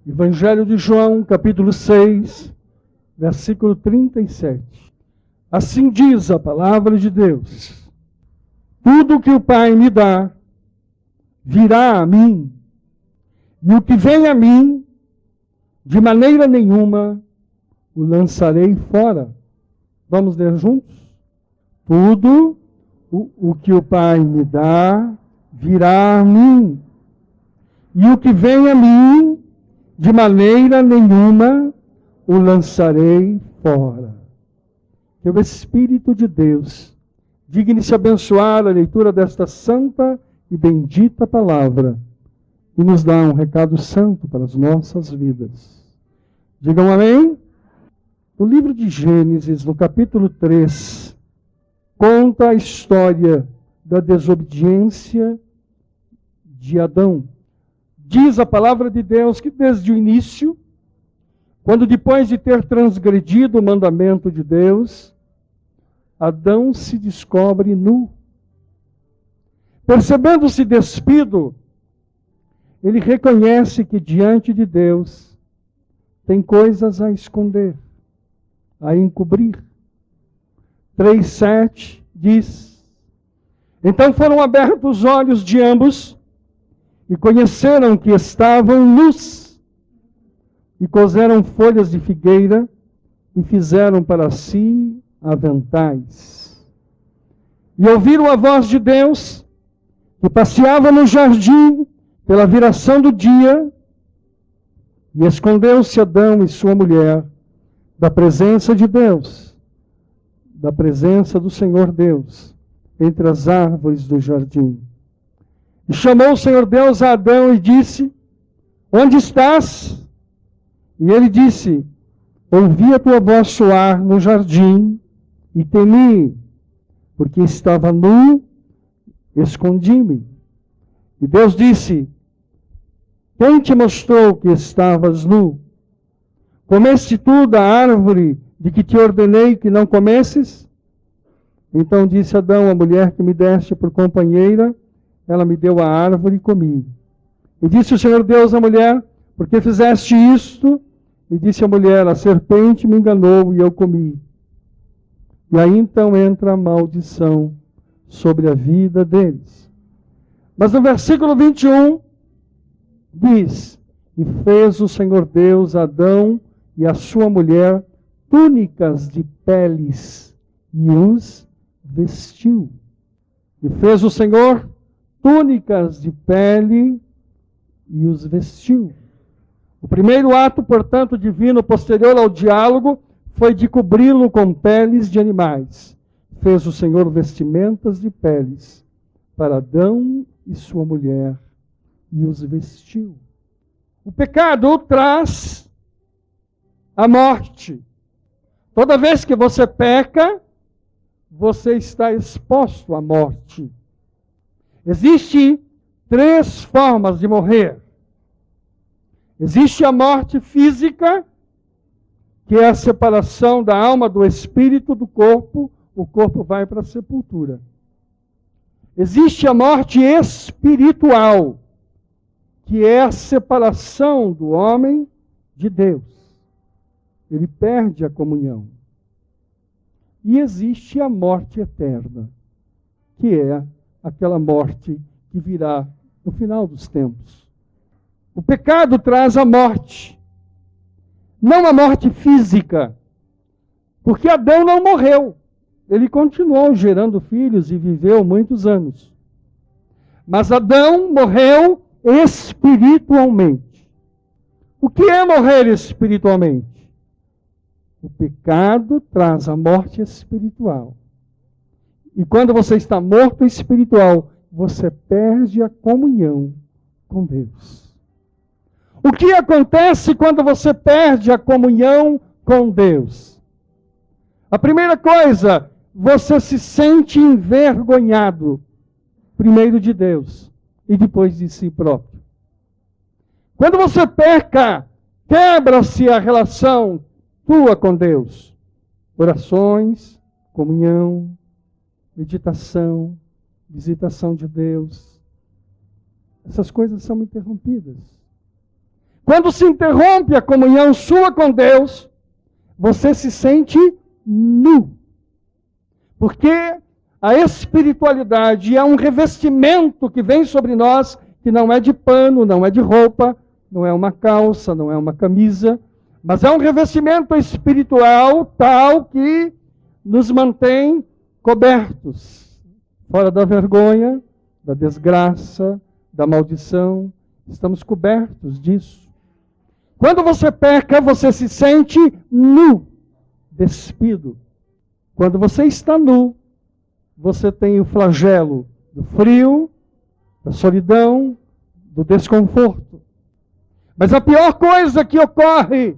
Evangelho de João, capítulo 6, versículo 37. Assim diz a palavra de Deus: tudo que o Pai me dá virá a mim, e o que vem a mim, de maneira nenhuma o lançarei fora. Vamos ler juntos? Tudo o que o Pai me dá virá a mim, e o que vem a mim, de maneira nenhuma o lançarei fora. Que o Espírito de Deus digne-se abençoar a leitura desta santa e bendita palavra e nos dá um recado santo para as nossas vidas. Digam amém? O livro de Gênesis, no capítulo 3, conta a história da desobediência de Adão. Diz a palavra de Deus que desde o início, quando depois de ter transgredido o mandamento de Deus, Adão se descobre nu. Percebendo-se despido, ele reconhece que diante de Deus tem coisas a esconder, a encobrir. 3:7 diz: então foram abertos os olhos de ambos e conheceram que estavam nus, e coseram folhas de figueira e fizeram para si aventais. E ouviram a voz de Deus, que passeava no jardim pela viração do dia, e escondeu-se Adão e sua mulher da presença de Deus, da presença do Senhor Deus, entre as árvores do jardim. E chamou o Senhor Deus a Adão e disse: onde estás? E ele disse: ouvi a tua voz soar no jardim e temi, porque estava nu, escondi-me. E Deus disse: quem te mostrou que estavas nu? Comeste tu da árvore de que te ordenei que não comesses? Então disse Adão: a mulher que me deste por companheira, ela me deu a árvore e comi. E disse o Senhor Deus à mulher: por que fizeste isto? E disse a mulher: a serpente me enganou e eu comi. E aí então entra a maldição sobre a vida deles. Mas no versículo 21 diz: e fez o Senhor Deus a Adão e a sua mulher túnicas de peles e os vestiu. E fez o Senhor túnicas de pele e os vestiu. O primeiro ato, portanto, divino, posterior ao diálogo, foi de cobri-lo com peles de animais. Fez o Senhor vestimentas de peles para Adão e sua mulher e os vestiu. O pecado traz a morte. Toda vez que você peca, você está exposto à morte. Existem 3 formas de morrer. Existe a morte física, que é a separação da alma do espírito do corpo, o corpo vai para a sepultura. Existe a morte espiritual, que é a separação do homem de Deus. Ele perde a comunhão. E existe a morte eterna, que é aquela morte que virá no final dos tempos. O pecado traz a morte. Não a morte física, porque Adão não morreu. Ele continuou gerando filhos e viveu muitos anos. Mas Adão morreu espiritualmente. O que é morrer espiritualmente? O pecado traz a morte espiritual. E quando você está morto espiritual, você perde a comunhão com Deus. O que acontece quando você perde a comunhão com Deus? A primeira coisa, você se sente envergonhado, primeiro de Deus e depois de si próprio. Quando você peca, quebra-se a relação tua com Deus. Orações, comunhão, meditação, visitação de Deus. Essas coisas são interrompidas. Quando se interrompe a comunhão sua com Deus, você se sente nu. Porque a espiritualidade é um revestimento que vem sobre nós, que não é de pano, não é de roupa, não é uma calça, não é uma camisa, mas é um revestimento espiritual tal que nos mantém cobertos, fora da vergonha, da desgraça, da maldição. Estamos cobertos disso. Quando você peca, você se sente nu, despido. Quando você está nu, você tem o flagelo do frio, da solidão, do desconforto. Mas a pior coisa que ocorre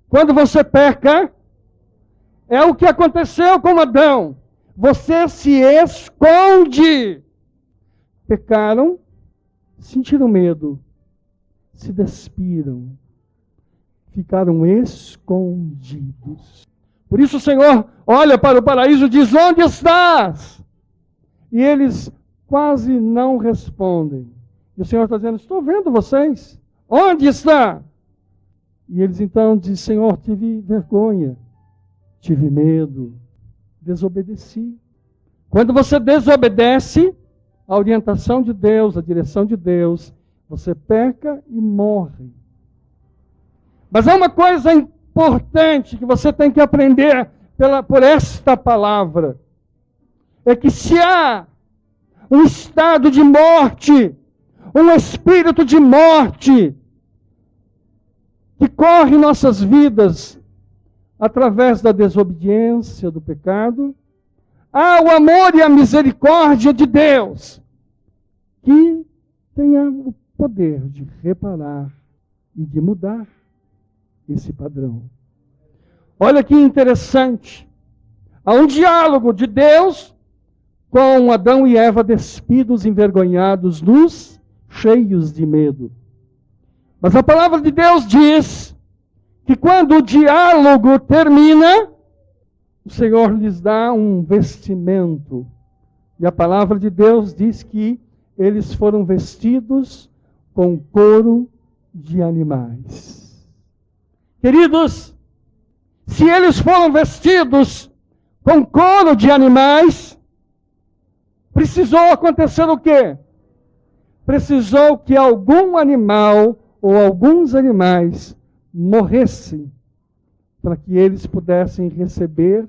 quando você peca é o que aconteceu com Adão. Você se esconde. Pecaram, sentiram medo, se despiram, ficaram escondidos. Por isso o Senhor olha para o paraíso e diz: onde estás? E eles quase não respondem. E o Senhor está dizendo: estou vendo vocês. Onde está? E eles então dizem: Senhor, tive vergonha, tive medo, desobedeci. Quando você desobedece a orientação de Deus, a direção de Deus, você peca e morre. Mas há uma coisa importante que você tem que aprender por esta palavra. É que se há um estado de morte, um espírito de morte, que corre em nossas vidas através da desobediência, do pecado, há o amor e a misericórdia de Deus, que tenha o poder de reparar e de mudar esse padrão. Olha que interessante. Há um diálogo de Deus com Adão e Eva despidos, envergonhados, nus, cheios de medo. Mas a palavra de Deus diz que quando o diálogo termina, o Senhor lhes dá um vestimento. E a palavra de Deus diz que eles foram vestidos com couro de animais. Queridos, se eles foram vestidos com couro de animais, precisou acontecer o quê? Precisou que algum animal ou alguns animais morressem para que eles pudessem receber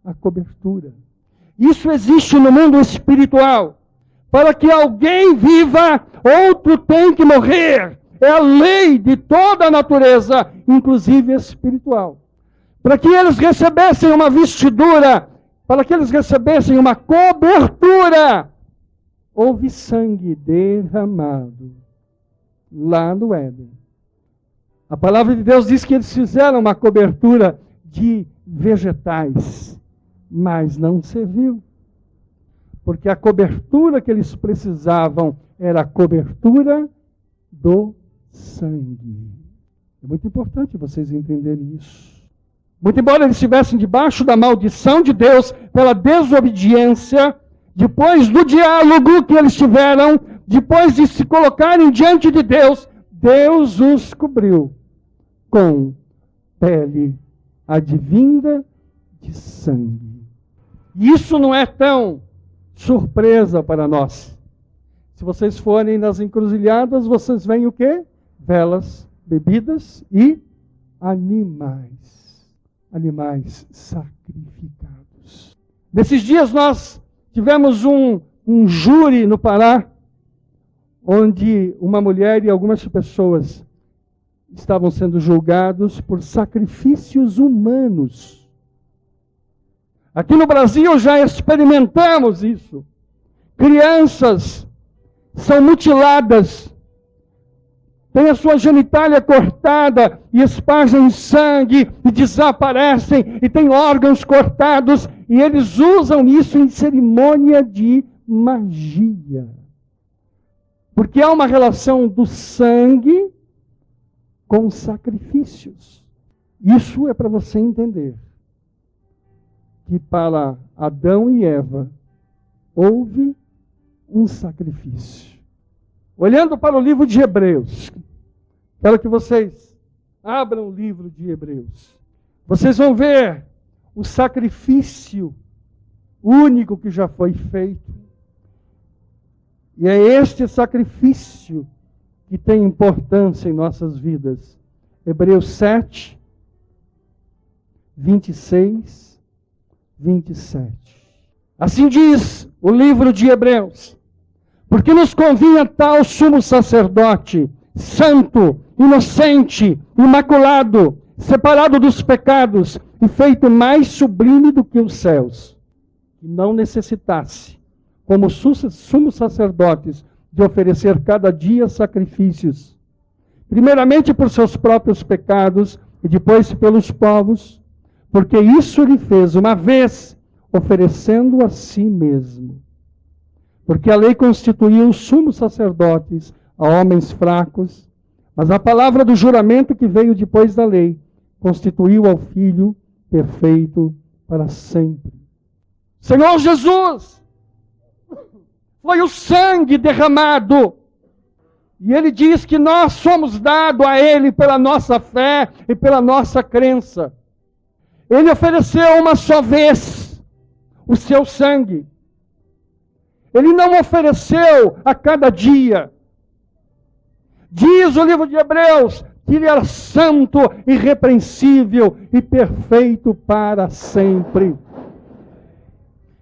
a cobertura. Isso existe no mundo espiritual. Para que alguém viva, outro tem que morrer. É a lei de toda a natureza, inclusive espiritual. Para que eles recebessem uma vestidura, para que eles recebessem uma cobertura, houve sangue derramado lá no Éden. A palavra de Deus diz que eles fizeram uma cobertura de vegetais, mas não serviu. Porque a cobertura que eles precisavam era a cobertura do sangue. É muito importante vocês entenderem isso. Muito embora eles estivessem debaixo da maldição de Deus pela desobediência, depois do diálogo que eles tiveram, depois de se colocarem diante de Deus, Deus os cobriu com pele advinda de sangue. Isso não é tão surpresa para nós. Se vocês forem nas encruzilhadas, vocês veem o quê? Velas, bebidas e animais. Animais sacrificados. Nesses dias nós tivemos um júri no Pará, onde uma mulher e algumas pessoas estavam sendo julgados por sacrifícios humanos. Aqui no Brasil já experimentamos isso. Crianças são mutiladas, têm a sua genitália cortada e espargem sangue e desaparecem e têm órgãos cortados e eles usam isso em cerimônia de magia. Porque há uma relação do sangue com sacrifícios. Isso é para você entender que para Adão e Eva houve um sacrifício. Olhando para o livro de Hebreus, Quero que vocês abram o livro de Hebreus. Vocês vão ver o sacrifício único que já foi feito. E é este sacrifício que tem importância em nossas vidas. Hebreus 7, 26, 27. Assim diz o livro de Hebreus: porque nos convinha tal sumo sacerdote, santo, inocente, imaculado, separado dos pecados e feito mais sublime do que os céus, que não necessitasse, como sumos sacerdotes, de oferecer cada dia sacrifícios, primeiramente por seus próprios pecados e depois pelos povos, porque isso ele fez uma vez, oferecendo a si mesmo. Porque a lei constituía os sumos sacerdotes a homens fracos, mas a palavra do juramento que veio depois da lei constituiu ao Filho perfeito para sempre. Senhor Jesus, foi o sangue derramado, e Ele diz que nós somos dados a Ele pela nossa fé e pela nossa crença. Ele ofereceu uma só vez o seu sangue. Ele não ofereceu a cada dia. Diz o livro de Hebreus que Ele era santo, irrepreensível e perfeito para sempre.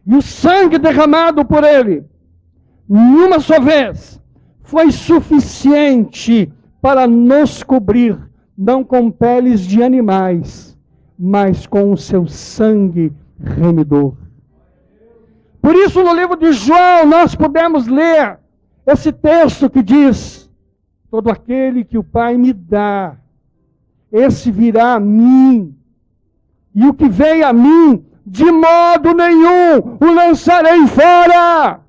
E o sangue derramado por Ele, numa só vez, foi suficiente para nos cobrir, não com peles de animais, mas com o seu sangue remidor. Por isso, no livro de João, nós podemos ler esse texto que diz: todo aquele que o Pai me dá, esse virá a mim, e o que veio a mim, de modo nenhum o lançarei fora.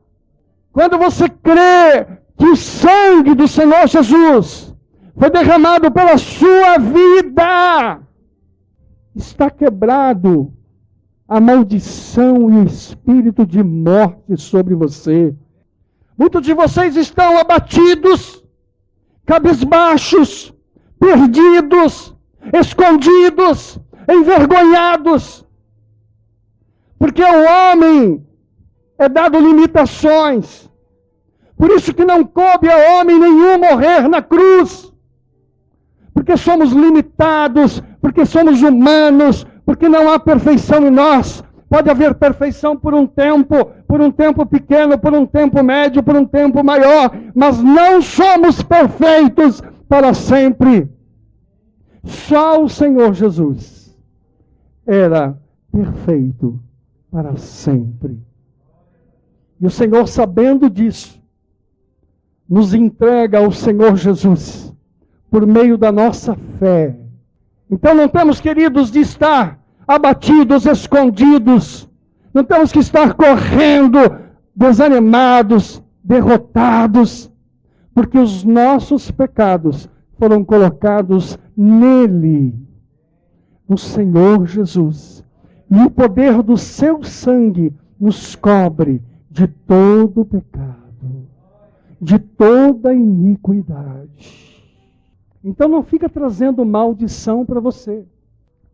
Quando você crê que o sangue do Senhor Jesus foi derramado pela sua vida, está quebrado a maldição e o espírito de morte sobre você. Muitos de vocês estão abatidos, cabisbaixos, perdidos, escondidos, envergonhados, porque o homem é dado limitações. Por isso que não coube a homem nenhum morrer na cruz, porque somos limitados, porque somos humanos, porque não há perfeição em nós. Pode haver perfeição por um tempo pequeno, por um tempo médio, por um tempo maior, mas não somos perfeitos para sempre. Só o Senhor Jesus era perfeito para sempre. E o Senhor, sabendo disso, nos entrega ao Senhor Jesus por meio da nossa fé. Então não temos, queridos, de estar abatidos, escondidos. Não temos que estar correndo, desanimados, derrotados, porque os nossos pecados foram colocados nele, no Senhor Jesus. E o poder do seu sangue nos cobre de todo pecado, de toda iniquidade. Então não fica trazendo maldição para você.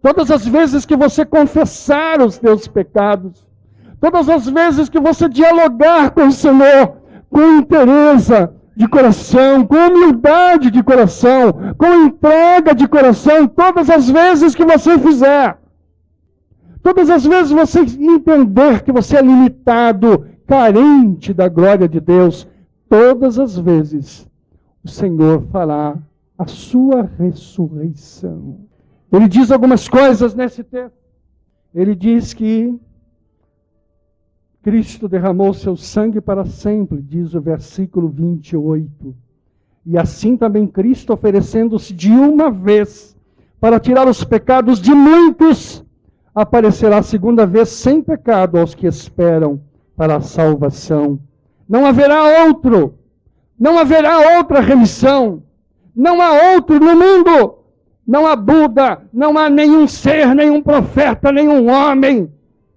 Todas as vezes que você confessar os teus pecados, todas as vezes que você dialogar com o Senhor, com interesse de coração, com humildade de coração, com entrega de coração, todas as vezes que você fizer, todas as vezes você entender que você é limitado, carente da glória de Deus, todas as vezes o Senhor fará a sua ressurreição. Ele diz algumas coisas nesse texto. Ele diz que Cristo derramou seu sangue para sempre, diz o versículo 28. E assim também Cristo, oferecendo-se de uma vez para tirar os pecados de muitos, aparecerá a segunda vez sem pecado aos que esperam para a salvação. Não haverá outro, não haverá outra remissão, não há outro no mundo. Não há Buda, não há nenhum ser, nenhum profeta, nenhum homem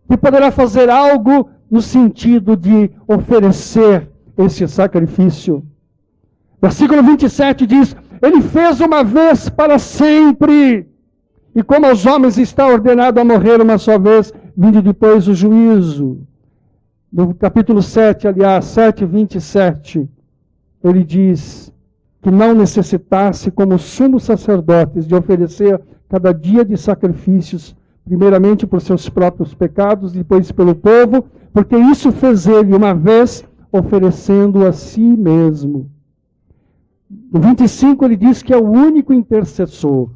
que poderá fazer algo no sentido de oferecer esse sacrifício. Versículo 27 diz: Ele fez uma vez para sempre. E como aos homens está ordenado a morrer uma só vez, vinde depois o juízo. No capítulo 7, aliás, 7:27, ele diz que não necessitasse, como sumos sacerdotes, de oferecer cada dia de sacrifícios, primeiramente por seus próprios pecados, depois pelo povo, porque isso fez ele uma vez, oferecendo a si mesmo. No 25 ele diz que é o único intercessor.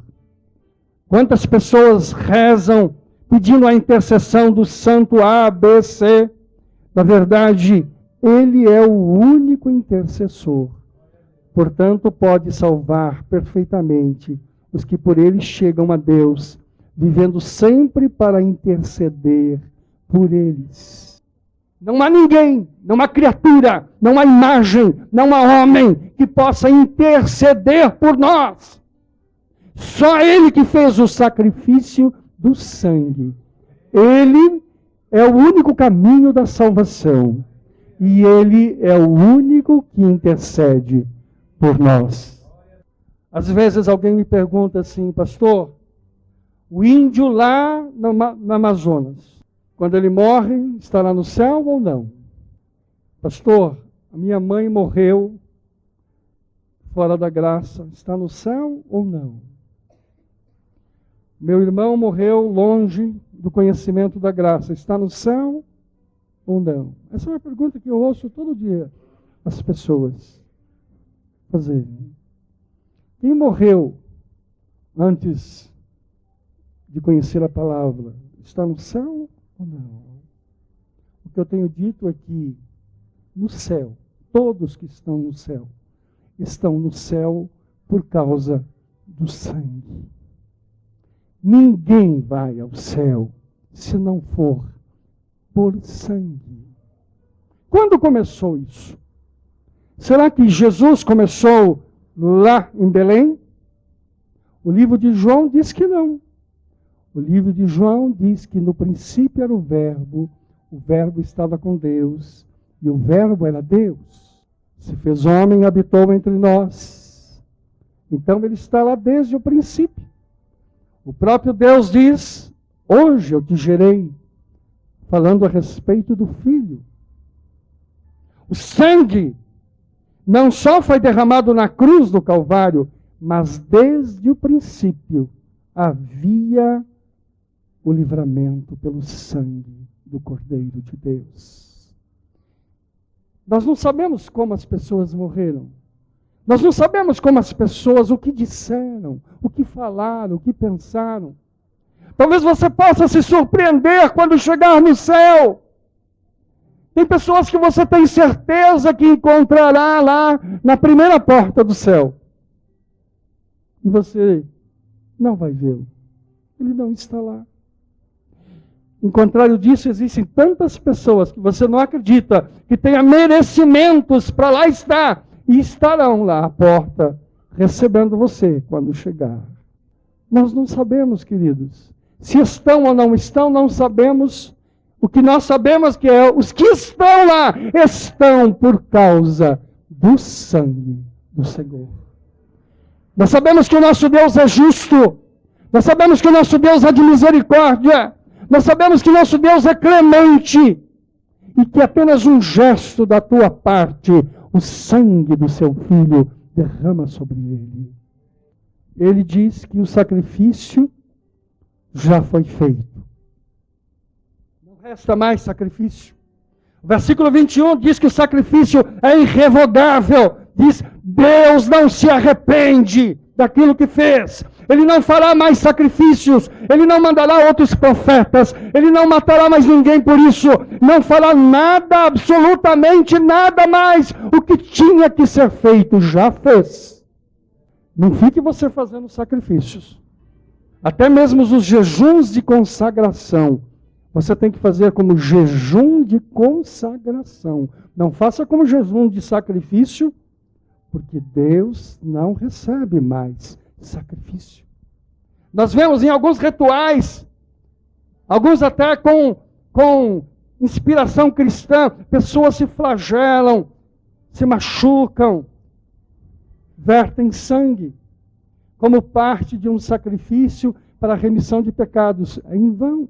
Quantas pessoas rezam pedindo a intercessão do santo A, B, C? Na verdade, ele é o único intercessor. Portanto, pode salvar perfeitamente os que por ele chegam a Deus, vivendo sempre para interceder por eles. Não há ninguém, não há criatura, não há imagem, não há homem que possa interceder por nós. Só Ele que fez o sacrifício do sangue. Ele é o único caminho da salvação. E Ele é o único que intercede por nós. Às vezes alguém me pergunta assim, pastor, o índio lá no Amazonas, quando ele morre, estará no céu ou não? Pastor, a minha mãe morreu fora da graça, está no céu ou não? Meu irmão morreu longe do conhecimento da graça, está no céu ou não? Essa é uma pergunta que eu ouço todo dia as pessoas fazerem. Quem morreu antes de conhecer a palavra, está no céu ou não? O que eu tenho dito é que no céu, todos que estão no céu por causa do sangue. Ninguém vai ao céu se não for por sangue. Quando começou isso? Será que Jesus começou lá em Belém? O livro de João diz que não. O livro de João diz que no princípio era o Verbo estava com Deus, e o Verbo era Deus. Se fez homem e habitou entre nós. Então ele está lá desde o princípio. O próprio Deus diz, hoje eu te gerei, falando a respeito do Filho. O sangue não só foi derramado na cruz do Calvário, mas desde o princípio havia o livramento pelo sangue do Cordeiro de Deus. Nós não sabemos como as pessoas morreram. Nós não sabemos como as pessoas, o que disseram, o que falaram, o que pensaram. Talvez você possa se surpreender quando chegar no céu. Tem pessoas que você tem certeza que encontrará lá na primeira porta do céu. E você não vai vê-lo. Ele não está lá. Em contrário disso, existem tantas pessoas que você não acredita que tenha merecimentos para lá estar. E estarão lá à porta, recebendo você quando chegar. Nós não sabemos, queridos. Se estão ou não estão, não sabemos. O que nós sabemos que é, os que estão lá, estão por causa do sangue do Senhor. Nós sabemos que o nosso Deus é justo. Nós sabemos que o nosso Deus é de misericórdia. Nós sabemos que o nosso Deus é clemente. E que apenas um gesto da tua parte, o sangue do seu Filho derrama sobre ele. Ele diz que o sacrifício já foi feito. Não resta mais sacrifício. O versículo 21 diz que o sacrifício é irrevogável. Diz, Deus não se arrepende daquilo que fez. Ele não fará mais sacrifícios. Ele não mandará outros profetas. Ele não matará mais ninguém por isso. Não fará nada, absolutamente nada mais. O que tinha que ser feito, já fez. Não fique você fazendo sacrifícios. Até mesmo os jejuns de consagração. Você tem que fazer como jejum de consagração. Não faça como jejum de sacrifício, porque Deus não recebe mais sacrifício. Nós vemos em alguns rituais, alguns até com inspiração cristã, pessoas se flagelam, se machucam, vertem sangue como parte de um sacrifício para a remissão de pecados. É em vão.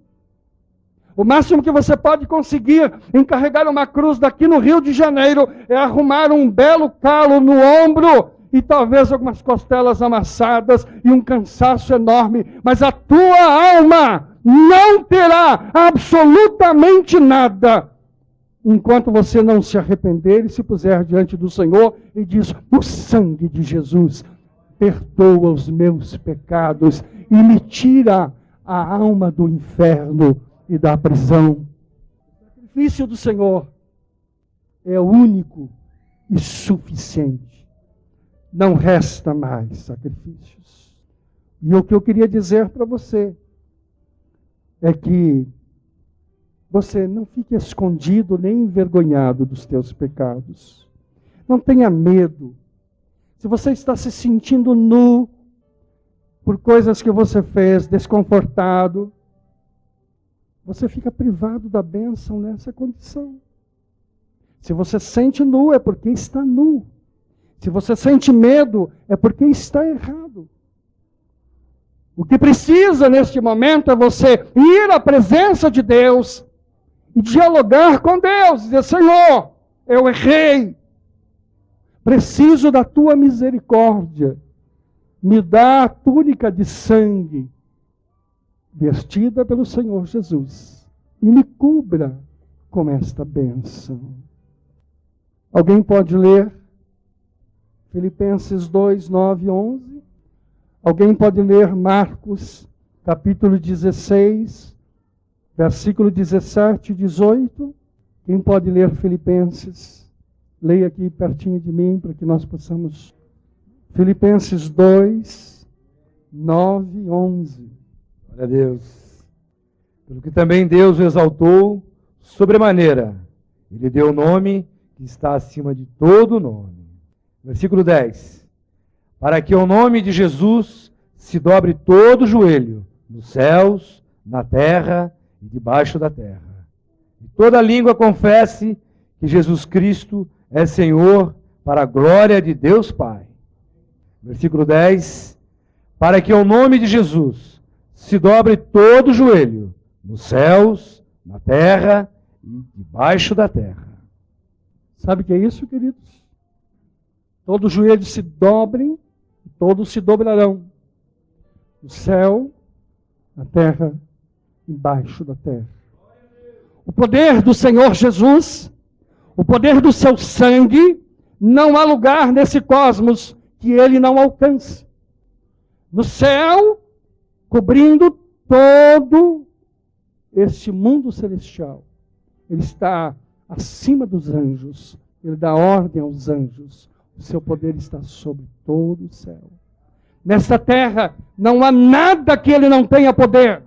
O máximo que você pode conseguir em carregar uma cruz daqui no Rio de Janeiro é arrumar um belo calo no ombro e talvez algumas costelas amassadas e um cansaço enorme. Mas a tua alma não terá absolutamente nada enquanto você não se arrepender e se puser diante do Senhor e diz: o sangue de Jesus perdoa os meus pecados e me tira a alma do inferno e da prisão. O sacrifício do Senhor é único e suficiente. Não resta mais sacrifícios. E o que eu queria dizer para você é que você não fique escondido nem envergonhado dos teus pecados. Não tenha medo. Se você está se sentindo nu por coisas que você fez, desconfortado, você fica privado da bênção nessa condição. Se você sente nu, é porque está nu. Se você sente medo, é porque está errado. O que precisa neste momento é você ir à presença de Deus e dialogar com Deus. Dizer: Senhor, eu errei. Preciso da tua misericórdia. Me dá a túnica de sangue vestida pelo Senhor Jesus, e me cubra com esta bênção. Alguém pode ler Filipenses 2, 9 e 11? Alguém pode ler Marcos, capítulo 16, versículo 17 e 18? Quem pode ler Filipenses? Leia aqui pertinho de mim, para que nós possamos. Filipenses 2, 9 e 11. Glória a Deus. Pelo que também Deus o exaltou sobremaneira, ele deu o nome que está acima de todo nome. Versículo 10. Para que ao nome de Jesus se dobre todo o joelho, nos céus, na terra e debaixo da terra. E toda língua confesse que Jesus Cristo é Senhor, para a glória de Deus Pai. Versículo 10. Para que ao nome de Jesus se dobre todo o joelho, nos céus, na terra e debaixo da terra. Sabe o que é isso, queridos? Todos os joelhos se dobrem e todos se dobrarão. No céu, na terra, embaixo da terra. O poder do Senhor Jesus, o poder do seu sangue, não há lugar nesse cosmos que ele não alcance. No céu, cobrindo todo este mundo celestial. Ele está acima dos anjos. Ele dá ordem aos anjos. O seu poder está sobre todo o céu. Nesta terra, não há nada que ele não tenha poder.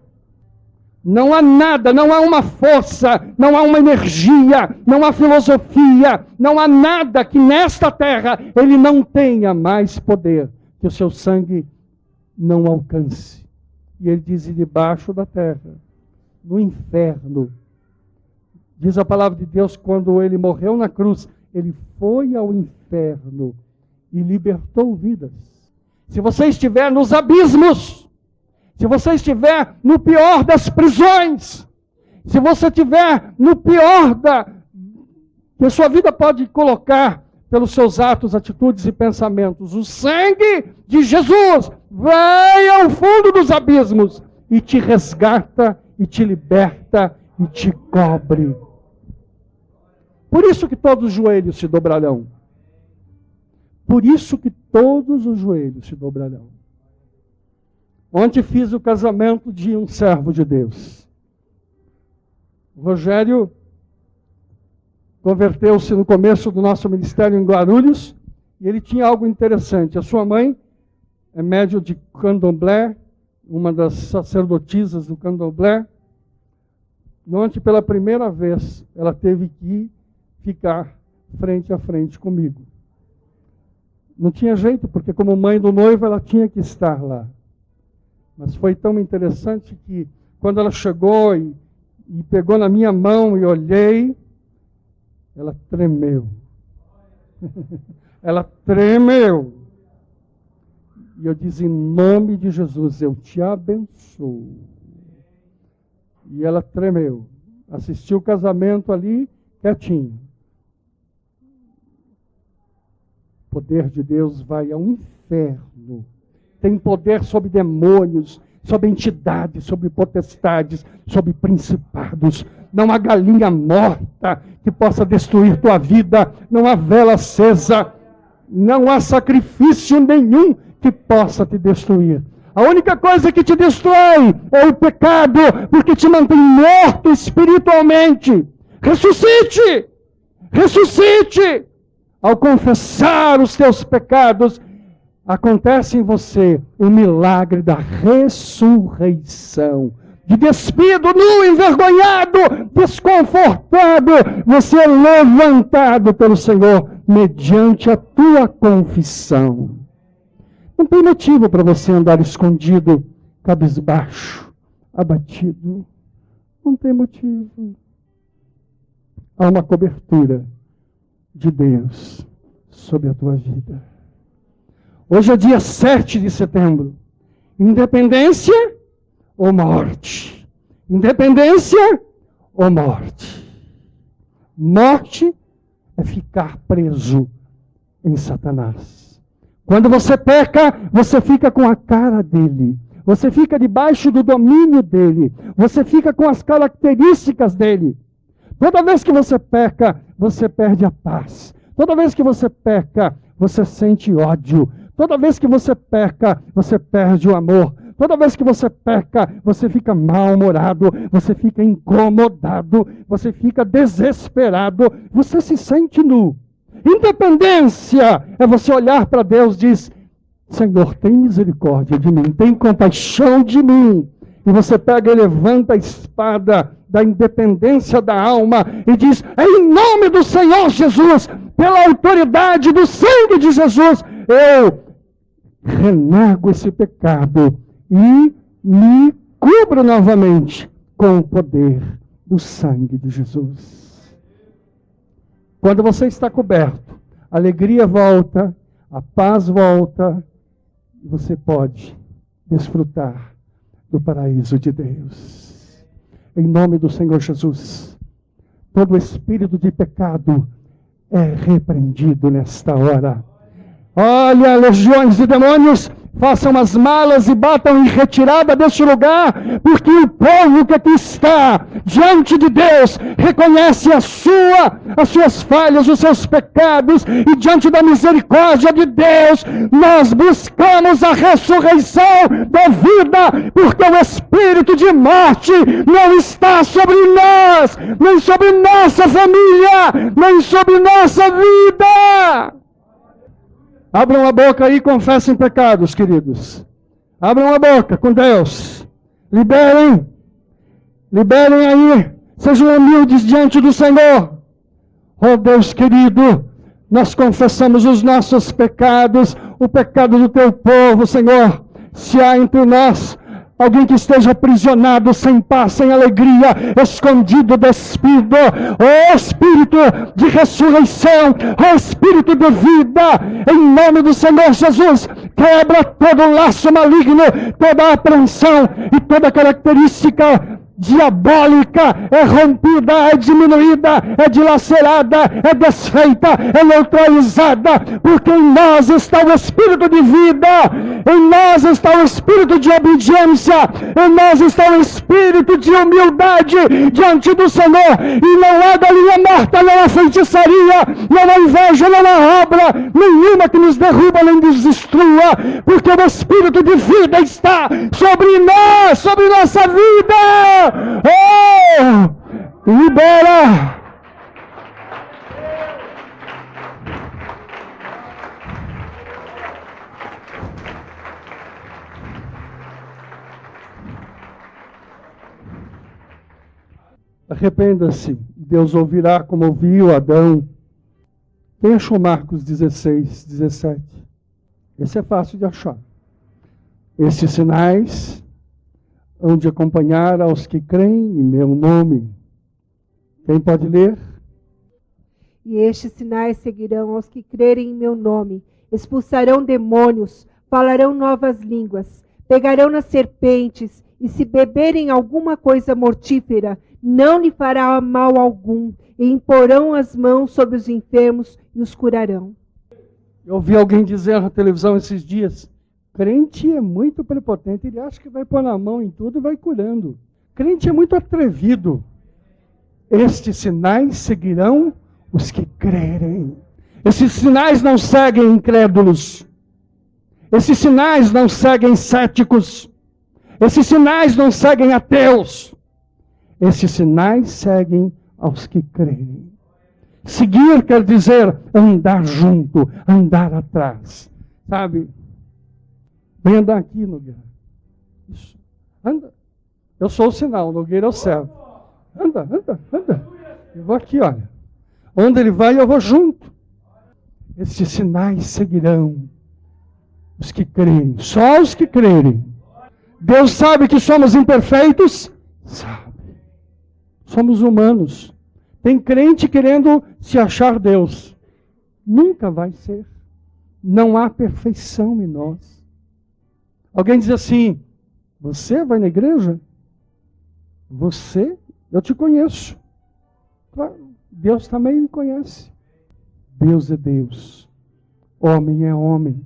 Não há nada, não há uma força, não há uma energia, não há filosofia, não há nada que nesta terra ele não tenha mais poder, que o seu sangue não alcance. E ele diz: e debaixo da terra, no inferno. Diz a palavra de Deus, quando ele morreu na cruz, ele foi ao inferno e libertou vidas. Se você estiver nos abismos, se você estiver no pior das prisões, se você estiver no pior que a sua vida pode colocar pelos seus atos, atitudes e pensamentos, o sangue de Jesus vai ao fundo dos abismos e te resgata, e te liberta, e te cobre. Por isso que todos os joelhos se dobrarão. Por isso que todos os joelhos se dobrarão. Ontem fiz o casamento de um servo de Deus. O Rogério converteu-se no começo do nosso ministério em Guarulhos, e ele tinha algo interessante. A sua mãe é médium de candomblé, uma das sacerdotisas do candomblé. E ontem, pela primeira vez, ela teve que ficar frente a frente comigo. Não tinha jeito, porque como mãe do noivo, ela tinha que estar lá. Mas foi tão interessante que, quando ela chegou e pegou na minha mão e olhei, ela tremeu. Ela tremeu. E eu disse, em nome de Jesus, eu te abençoo. E ela tremeu. Assistiu o casamento ali, quietinho. O poder de Deus vai ao inferno. Tem poder sobre demônios, sobre entidades, sobre potestades, sobre principados. Não há galinha morta que possa destruir tua vida. Não há vela acesa. Não há sacrifício nenhum que possa te destruir. A única coisa que te destrói é o pecado, porque te mantém morto espiritualmente. Ressuscite! Ressuscite! Ao confessar os teus pecados, acontece em você o milagre da ressurreição. De despido, nu, envergonhado, desconfortado, você é levantado pelo Senhor mediante a tua confissão. Não tem motivo para você andar escondido, cabisbaixo, abatido. Não tem motivo. Há uma cobertura de Deus sobre a tua vida. Hoje é dia 7 de setembro. Independência ou morte? Independência ou morte? Morte é ficar preso em Satanás. Quando você peca, você fica com a cara dele. Você fica debaixo do domínio dele. Você fica com as características dele. Toda vez que você peca, você perde a paz. Toda vez que você peca, você sente ódio. Toda vez que você peca, você perde o amor. Toda vez que você peca, você fica mal-humorado, você fica incomodado, você fica desesperado, você se sente nu. Independência é você olhar para Deus e diz, Senhor, tem misericórdia de mim, tem compaixão de mim. E você pega e levanta a espada da independência da alma e diz, em nome do Senhor Jesus, pela autoridade do sangue de Jesus, eu renego esse pecado e me cubro novamente com o poder do sangue de Jesus. Quando você está coberto, a alegria volta, a paz volta, e você pode desfrutar do paraíso de Deus. Em nome do Senhor Jesus, todo espírito de pecado é repreendido nesta hora. Olha, legiões de demônios, façam as malas e batam em retirada deste lugar, porque o povo que aqui está, diante de Deus, reconhece as suas falhas, os seus pecados, e diante da misericórdia de Deus, nós buscamos a ressurreição da vida, porque o espírito de morte não está sobre nós, nem sobre nossa família, nem sobre nossa vida. Abram a boca aí e confessem pecados, queridos. Abram a boca com Deus. Liberem aí. Sejam humildes diante do Senhor. Oh Deus querido, nós confessamos os nossos pecados, o pecado do teu povo, Senhor. Se há entre nós alguém que esteja aprisionado, sem paz, sem alegria, escondido, despido, ó Espírito de ressurreição, ó Espírito de vida, em nome do Senhor Jesus, quebra todo laço maligno, toda apreensão e toda característica diabólica é rompida, é diminuída, é dilacerada, é desfeita, é neutralizada, porque em nós está o Espírito de vida, em nós está o Espírito de obediência, em nós está o Espírito de humildade diante do Senhor, e não há galinha morta, não há feitiçaria, não há inveja, não há obra nenhuma que nos derruba nem nos destrua, porque o Espírito de vida está sobre nós, sobre nossa vida. Oh, libera! Arrependa-se, Deus ouvirá como ouviu Adão. Quem achou Marcos 16, 17? Esse é fácil de achar. Esses sinais hão de acompanhar aos que creem em meu nome. Quem pode ler? E estes sinais seguirão aos que crerem em meu nome. Expulsarão demônios, falarão novas línguas, pegarão nas serpentes, e se beberem alguma coisa mortífera, não lhe fará mal algum, e imporão as mãos sobre os enfermos e os curarão. Eu ouvi alguém dizer na televisão esses dias, crente é muito prepotente, ele acha que vai pôr na mão em tudo e vai curando. Crente é muito atrevido. Estes sinais seguirão os que crerem. Esses sinais não seguem incrédulos. Esses sinais não seguem céticos. Esses sinais não seguem ateus. Esses sinais seguem aos que creem. Seguir quer dizer andar junto, andar atrás. Sabe? Vem andar aqui, Nogueira. Isso. Anda. Eu sou o sinal, Nogueira é o servo. Anda, anda, anda. Eu vou aqui, olha. Onde ele vai, eu vou junto. Esses sinais seguirão os que creem. Só os que crerem. Deus sabe que somos imperfeitos? Sabe. Somos humanos. Tem crente querendo se achar Deus. Nunca vai ser. Não há perfeição em nós. Alguém diz assim, você vai na igreja? Você? Eu te conheço. Claro, Deus também me conhece. Deus é Deus. Homem é homem.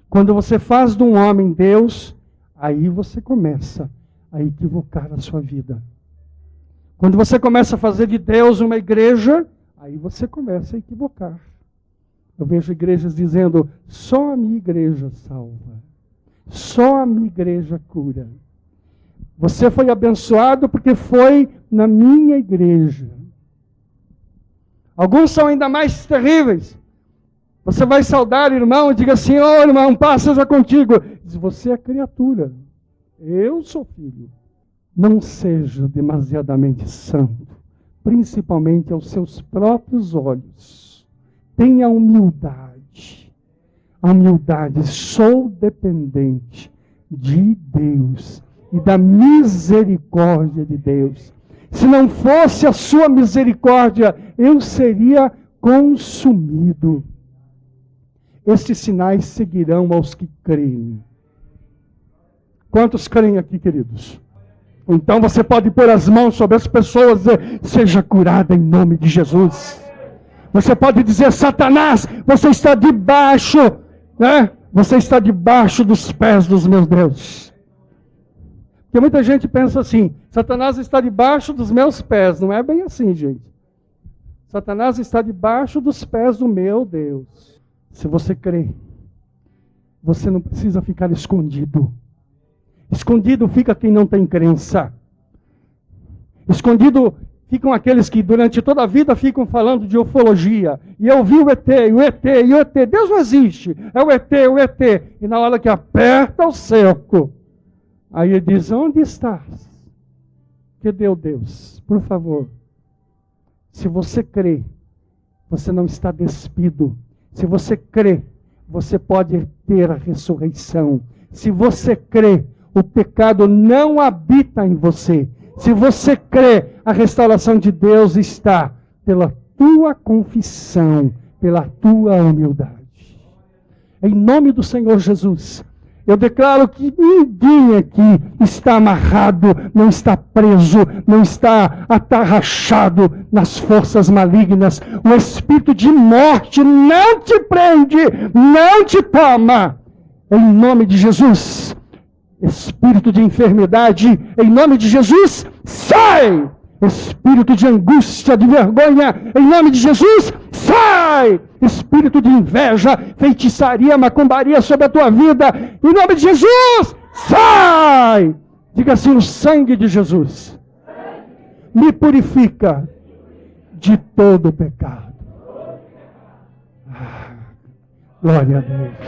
Quando você faz de um homem Deus, aí você começa a equivocar a sua vida. Quando você começa a fazer de Deus uma igreja, aí você começa a equivocar. Eu vejo igrejas dizendo, só a minha igreja salva. Só a minha igreja cura. Você foi abençoado porque foi na minha igreja. Alguns são ainda mais terríveis. Você vai saudar o irmão e diga assim, ô irmão, paz seja contigo. Diz, você é criatura. Eu sou filho. Não seja demasiadamente santo, principalmente aos seus próprios olhos. Tenha humildade. A humildade, sou dependente de Deus e da misericórdia de Deus. Se não fosse a sua misericórdia, eu seria consumido. Estes sinais seguirão aos que creem. Quantos creem aqui, queridos? Então você pode pôr as mãos sobre as pessoas e dizer, seja curada em nome de Jesus. Você pode dizer, Satanás, você está debaixo, né? Você está debaixo dos pés dos meus Deus. Porque muita gente pensa assim, Satanás está debaixo dos meus pés. Não é bem assim, gente. Satanás está debaixo dos pés do meu Deus. Se você crê, você não precisa ficar escondido. Escondido fica quem não tem crença. Escondido ficam aqueles que durante toda a vida ficam falando de ufologia. E eu vi o ET, o ET, e o ET. Deus não existe. É o ET, o ET. E na hora que aperta o cerco, aí ele diz, onde estás? Cadê o Deus? Por favor. Se você crê, você não está despido. Se você crê, você pode ter a ressurreição. Se você crê, o pecado não habita em você. Se você crê, a restauração de Deus está pela tua confissão, pela tua humildade. Em nome do Senhor Jesus, eu declaro que ninguém aqui está amarrado, não está preso, não está atarrachado nas forças malignas. O espírito de morte não te prende, não te toma. Em nome de Jesus. Espírito de enfermidade, em nome de Jesus, sai! Espírito de angústia, de vergonha, em nome de Jesus, sai! Espírito de inveja, feitiçaria, macumbaria sobre a tua vida, em nome de Jesus, sai! Diga assim, o sangue de Jesus me purifica de todo pecado. Glória a Deus.